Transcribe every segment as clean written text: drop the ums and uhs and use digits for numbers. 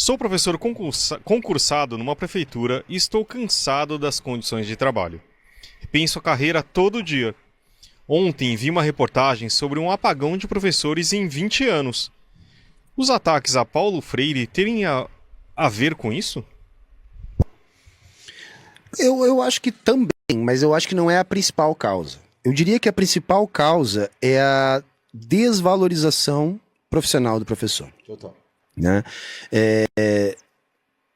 Sou professor concursado numa prefeitura e estou cansado das condições de trabalho. Penso a carreira todo dia. Ontem vi uma reportagem sobre um apagão de professores em 20 anos. Os ataques a Paulo Freire terem a ver com isso? Eu acho que também, mas eu acho que não é a principal causa. Eu diria que a principal causa é a desvalorização profissional do professor. Total. Né?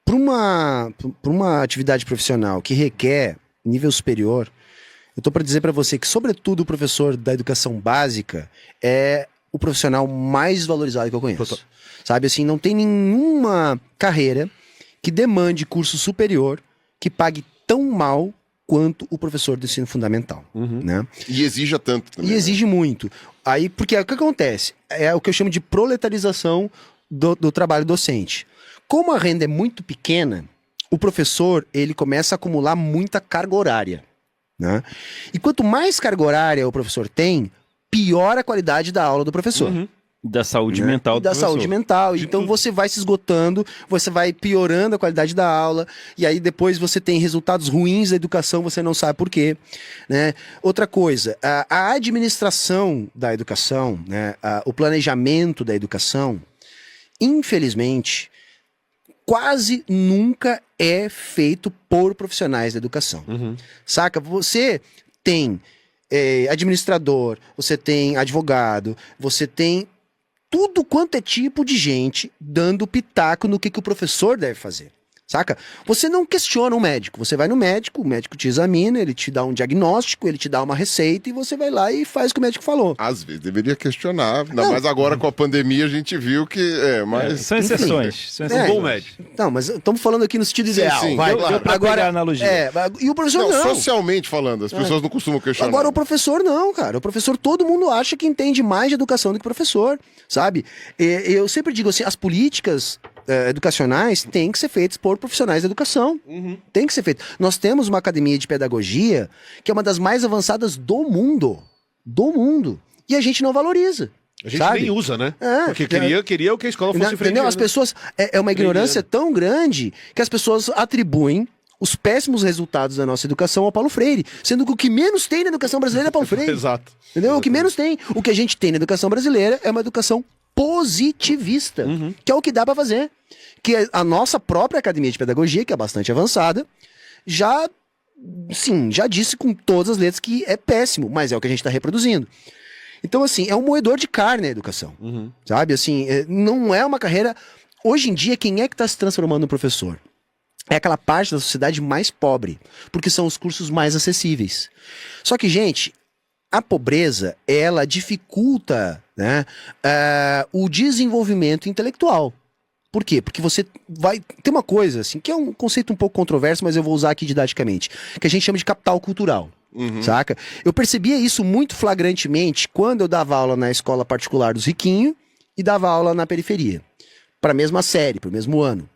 Para uma atividade profissional que requer nível superior, eu estou para dizer para você que, sobretudo, o professor da educação básica é o profissional mais valorizado que eu conheço. Total. Sabe, assim, não tem nenhuma carreira que demande curso superior que pague tão mal quanto o professor do ensino fundamental. Né? E exija tanto também. E exige muito. Aí, porque o que acontece? É o que eu chamo de proletarização do trabalho docente. Como a renda é muito pequena, o professor ele começa a acumular muita carga horária. Né? E quanto mais carga horária o professor tem, pior a qualidade da aula do professor. Da saúde mental E da saúde mental. Então você vai se esgotando, você vai piorando a qualidade da aula, e aí depois você tem resultados ruins da educação, você não sabe por quê. Né? Outra coisa, a administração da educação, né? O planejamento da educação, infelizmente, quase nunca é feito por profissionais da educação. Saca? Você tem administrador, você tem advogado, você tem tudo quanto é tipo de gente dando pitaco no que o professor deve fazer. Saca? Você não questiona um médico. Você vai no médico, o médico te examina, ele te dá um diagnóstico, ele te dá uma receita e você vai lá e faz o que o médico falou. Às vezes deveria questionar, ainda mais agora com a pandemia a gente viu que mas São exceções. São exceções. Bom médico. Não, mas estamos falando aqui no sentido ideal. sim, vai. deu pra pegar a analogia. E o professor não. socialmente falando, as pessoas não costumam questionar. Agora o professor não, cara. O professor, todo mundo acha que entende mais de educação do que o professor, sabe? Eu sempre digo assim, as políticas educacionais têm que ser feitas por profissionais da educação. Tem que ser feito. Nós temos uma academia de pedagogia que é uma das mais avançadas do mundo. Do mundo. E a gente não valoriza. A gente sabe? nem usa, né? É, Porque queria que a escola fosse Entendeu? freudiana. As pessoas... É uma ignorância tão grande que as pessoas atribuem os péssimos resultados da nossa educação ao Paulo Freire, sendo que o que menos tem na educação brasileira é Paulo Freire. Exato. Entendeu? O que menos tem. O que a gente tem na educação brasileira é uma educação positivista, que é o que dá pra fazer. Que a nossa própria academia de pedagogia, que é bastante avançada, já disse com todas as letras que é péssimo, mas é o que a gente tá reproduzindo. Então, assim, é um moedor de carne a educação, sabe? Assim, não é uma carreira... Hoje em dia, quem é que tá se transformando no professor? É aquela parte da sociedade mais pobre, porque são os cursos mais acessíveis. Só que, gente, a pobreza, ela dificulta, né, o desenvolvimento intelectual. Por quê? Porque você vai... Tem uma coisa, assim, que é um conceito um pouco controverso, mas eu vou usar aqui didaticamente, que a gente chama de capital cultural. Saca? Eu percebia isso muito flagrantemente quando eu dava aula na escola particular dos riquinhos e dava aula na periferia. Para a mesma série, para o mesmo ano.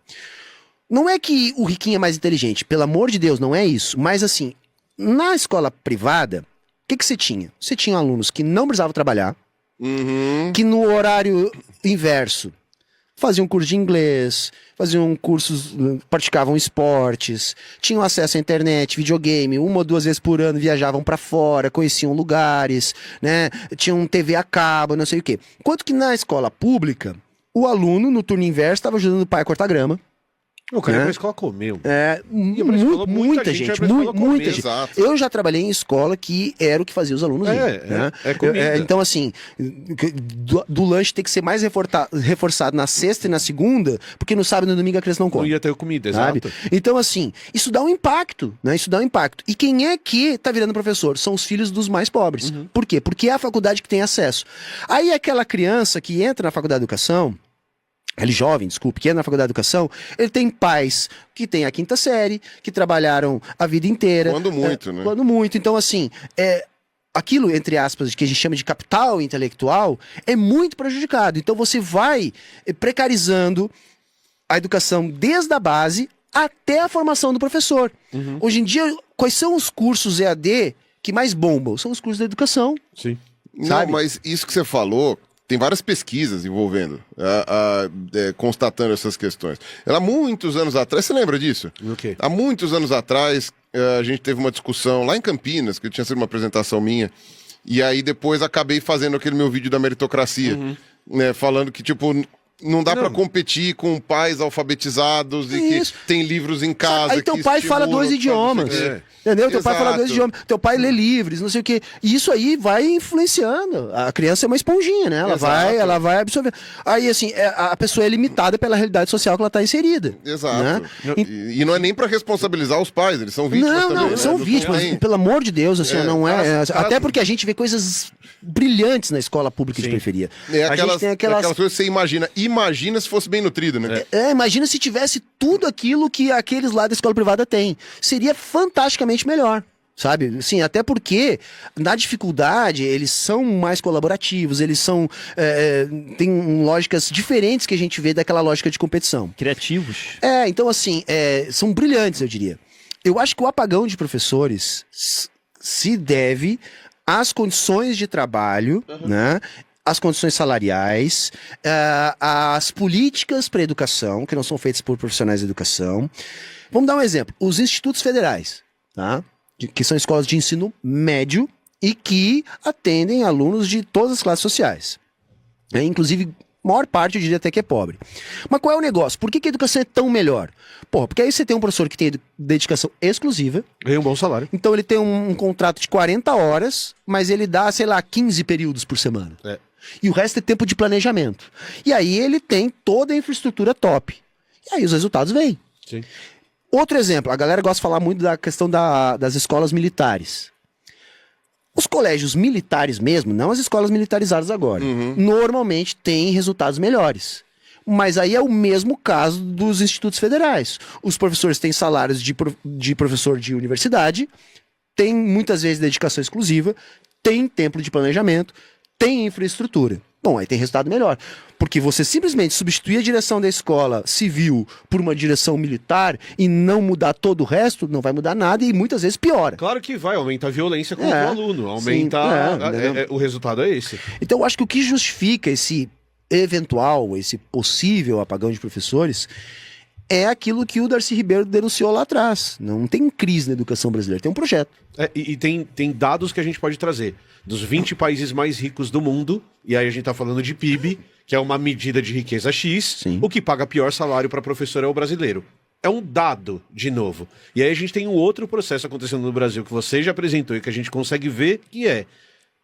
Não é que o riquinho é mais inteligente, pelo amor de Deus, não é isso. Mas assim, na escola privada, o que você tinha? Você tinha alunos que não precisavam trabalhar, que no horário inverso faziam curso de inglês, faziam cursos, praticavam esportes, tinham acesso à internet, videogame, 1 ou 2 vezes por ano viajavam para fora, conheciam lugares, né? Tinham TV a cabo, não sei o quê. Enquanto que na escola pública, o aluno, no turno inverso, estava ajudando o pai a cortar grama. O cara ia Né? pra escola comer. Muita gente, muita gente. Exato. Eu já trabalhei em escola que era o que fazia os alunos irem, né? Comida. Então, assim, do lanche tem que ser mais reforçado na sexta e na segunda, porque no sábado e no domingo a criança não Não come. ia ter comida, Sabe? exato. Então, assim, isso dá um impacto, né? Isso dá um impacto. E quem é que tá virando professor? São os filhos dos mais pobres. Por quê? Porque é a faculdade que tem acesso. Aí aquela criança que entra na faculdade de educação, ele jovem, desculpe, que é na faculdade de educação, ele tem pais que têm a 5ª série, que trabalharam a vida inteira. Quando muito, né? Quando muito. Então, assim, aquilo, entre aspas, que a gente chama de capital intelectual, é muito prejudicado. Então, você vai precarizando a educação desde a base até a formação do professor. Hoje em dia, quais são os cursos EAD que mais bombam? São os cursos da educação. Sim. Não, Sabe? mas isso que você falou tem várias pesquisas envolvendo, constatando essas questões. Há muitos anos atrás, você lembra disso? O quê? Há muitos anos atrás, a gente teve uma discussão lá em Campinas, que tinha sido uma apresentação minha, e aí depois acabei fazendo aquele meu vídeo da meritocracia, né, falando que, tipo, não dá pra competir com pais alfabetizados e Isso. que tem livros em casa. Aí teu que pai fala estimulam, 2 idiomas. não sei o quê. Entendeu? Teu pai fala 2 Exato. idiomas. Teu pai lê livros, não sei o quê. E isso aí vai influenciando. A criança é uma esponjinha, né? Exato. Ela vai absorver. Aí, assim, a pessoa é limitada pela realidade social que ela tá inserida. Exato. Né? E não é nem pra responsabilizar os pais, eles são vítimas Não, também. não, né? são Não vítimas. tem- Pelo amor de Deus, assim, não é. caso- Até porque a gente vê coisas brilhantes na escola pública de periferia. É A gente tem aquelas. coisas que você imagina. Imagina se fosse bem nutrido, né? Imagina se tivesse tudo aquilo que aqueles lá da escola privada têm. Seria fantasticamente melhor. Sabe? Sim, até porque na dificuldade eles são mais colaborativos, eles são. Têm lógicas diferentes que a gente vê daquela lógica de competição. Criativos. Então, assim, são brilhantes, eu diria. Eu acho que o apagão de professores se deve às condições de trabalho, né? As condições salariais, as políticas para a educação, que não são feitas por profissionais da educação. Vamos dar um exemplo. Os institutos federais, tá? Que são escolas de ensino médio e que atendem alunos de todas as classes sociais. Inclusive, a maior parte eu diria até que é pobre. Mas qual é o negócio? Por que a educação é tão melhor? Porra, porque aí você tem um professor que tem dedicação exclusiva, Ganha um bom salário. então ele tem um contrato de 40 horas, mas ele dá, sei lá, 15 períodos por semana. E o resto é tempo de planejamento. E aí ele tem toda a infraestrutura top. E aí os resultados vêm. Sim. Outro exemplo, a galera gosta de falar muito da questão das escolas militares. Os colégios militares mesmo, não as escolas militarizadas agora, normalmente têm resultados melhores. Mas aí é o mesmo caso dos institutos federais. Os professores têm salários de professor de universidade, têm muitas vezes dedicação exclusiva, têm tempo de planejamento, têm infraestrutura. Bom, aí tem resultado melhor. Porque você simplesmente substituir a direção da escola civil por uma direção militar e não mudar todo o resto, não vai mudar nada e muitas vezes piora. Claro que vai, aumenta a violência contra o aluno, aumenta... entendeu? o resultado é esse. Então eu acho que o que justifica esse possível apagão de professores é aquilo que o Darcy Ribeiro denunciou lá atrás. Não tem crise na educação brasileira, tem um projeto. E tem dados que a gente pode trazer. Dos 20 países mais ricos do mundo, e aí a gente tá falando de PIB, que é uma medida de riqueza X, Sim. o que paga pior salário para professor é o brasileiro. É um dado, de novo. E aí a gente tem um outro processo acontecendo no Brasil que você já apresentou e que a gente consegue ver, que é...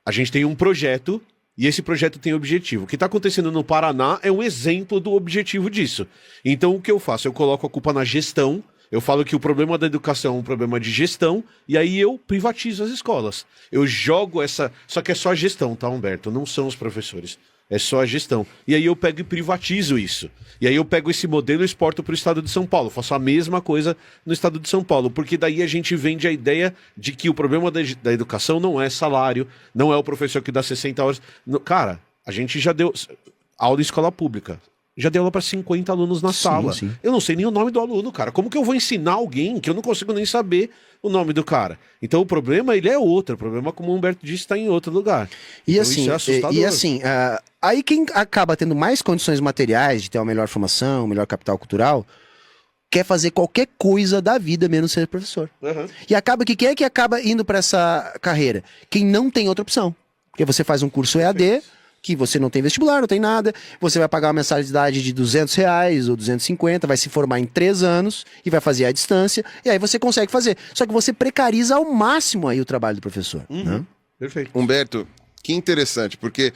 A gente tem um projeto, e esse projeto tem objetivo. O que está acontecendo no Paraná é um exemplo do objetivo disso. Então o que eu faço? Eu coloco a culpa na gestão, eu falo que o problema da educação é um problema de gestão, e aí eu privatizo as escolas. Eu jogo essa... Só que é só a gestão, tá, Humberto? Não são os professores. É só a gestão. E aí eu pego e privatizo isso. E aí eu pego esse modelo e exporto para o estado de São Paulo. Faço a mesma coisa no estado de São Paulo. Porque daí a gente vende a ideia de que o problema da educação não é salário, não é o professor que dá 60 horas. Cara, a gente já deu aula em escola pública. Já deu aula para 50 alunos na sala. Sim. Eu não sei nem o nome do aluno, cara. Como que eu vou ensinar alguém que eu não consigo nem saber o nome do cara? Então o problema, ele é outro. O problema, como o Humberto disse, está em outro lugar. E Então, assim, isso é assustador. Aí quem acaba tendo mais condições materiais de ter uma melhor formação, um melhor capital cultural, quer fazer qualquer coisa da vida menos ser professor. Uhum. E acaba que quem é que acaba indo para essa carreira? Quem não tem outra opção. Porque você faz um curso EAD, que você não tem vestibular, não tem nada, você vai pagar uma mensalidade de R$200 ou 250, vai se formar em 3 anos e vai fazer à distância, e aí você consegue fazer. Só que você precariza ao máximo aí o trabalho do professor. Né? Perfeito. Humberto, que interessante, porque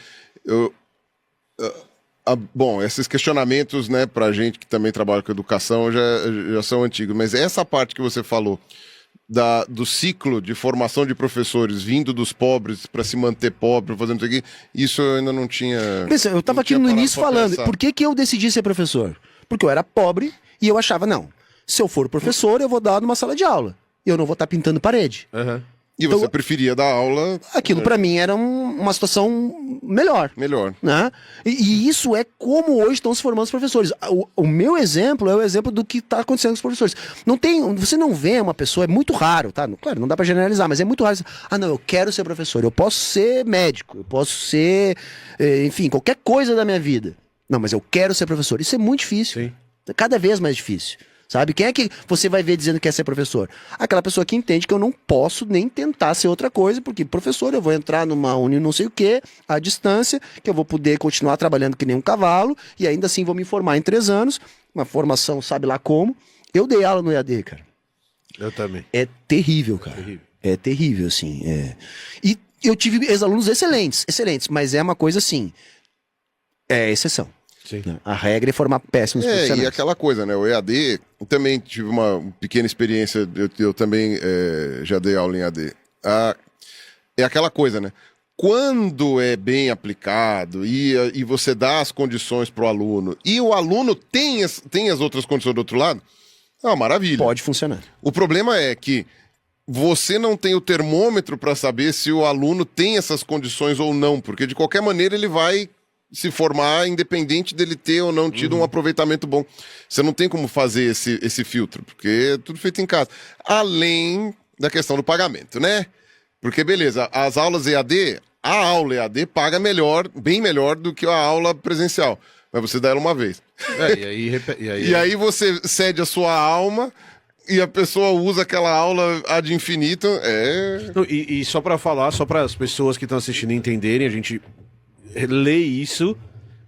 bom, esses questionamentos, né, pra gente que também trabalha com educação já são antigos, mas essa parte que você falou do ciclo de formação de professores vindo dos pobres para se manter pobre, fazendo isso aqui, isso eu ainda não tinha... Pensa, eu tava aqui no início falando, por que eu decidi ser professor? Porque eu era pobre e eu achava, não, se eu for professor, eu vou dar numa sala de aula. Eu não vou estar pintando parede. Uhum. E você preferia dar aula Aquilo pra mim era uma situação melhor. melhor. Né? E isso é como hoje estão se formando os professores. O meu exemplo é o exemplo do que está acontecendo com os professores. Você não vê uma pessoa, é muito raro, tá? Claro, não dá para generalizar, mas é muito raro. Não, eu quero ser professor, eu posso ser médico, eu posso ser, enfim, qualquer coisa da minha vida. Não, mas eu quero ser professor. Isso é muito difícil. Sim. É cada vez mais difícil. Sabe? Quem é que você vai ver dizendo que quer ser professor? Aquela pessoa que entende que eu não posso nem tentar ser outra coisa, porque professor eu vou entrar numa uni não sei o quê, à distância, que eu vou poder continuar trabalhando que nem um cavalo, e ainda assim vou me formar em 3 anos, uma formação sabe lá como. Eu dei aula no EAD, cara. Eu também. É terrível, cara. Terrível. É terrível, assim. E eu tive ex-alunos excelentes, mas é uma coisa assim, é exceção. Sim. A regra é formar péssimos profissionais. E aquela coisa, né? O EAD, eu também tive uma pequena experiência, eu também já dei aula em EAD. É aquela coisa, né? Quando é bem aplicado e você dá as condições para o aluno, e o aluno tem as outras condições do outro lado, é uma maravilha. Pode funcionar. O problema é que você não tem o termômetro para saber se o aluno tem essas condições ou não, porque de qualquer maneira ele vai se formar independente dele ter ou não tido um aproveitamento bom. Você não tem como fazer esse filtro, porque é tudo feito em casa. Além da questão do pagamento, né? Porque, beleza, as aulas EAD, a aula EAD paga melhor, bem melhor do que a aula presencial. Mas você dá ela uma vez. E aí você cede a sua alma e a pessoa usa aquela aula ad infinito. E só pra falar, só para as pessoas que estão assistindo entenderem, a gente lê isso.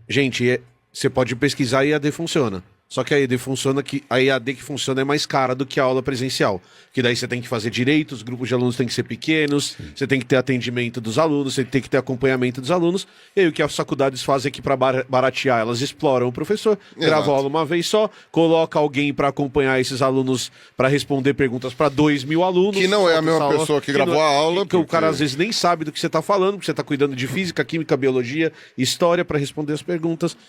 Gente, você pode pesquisar e a EAD funciona. Só que a EAD que funciona é mais cara do que a aula presencial. Que daí você tem que fazer direito, os grupos de alunos têm que ser pequenos, você tem que ter atendimento dos alunos, você tem que ter acompanhamento dos alunos. E aí o que as faculdades fazem é que para baratear, elas exploram o professor, gravam a aula uma vez só, coloca alguém para acompanhar esses alunos para responder perguntas para 2.000 alunos. Que não é a mesma pessoa que gravou a aula. Porque o cara às vezes nem sabe do que você está falando, porque você está cuidando de física, química, biologia, história para responder as perguntas.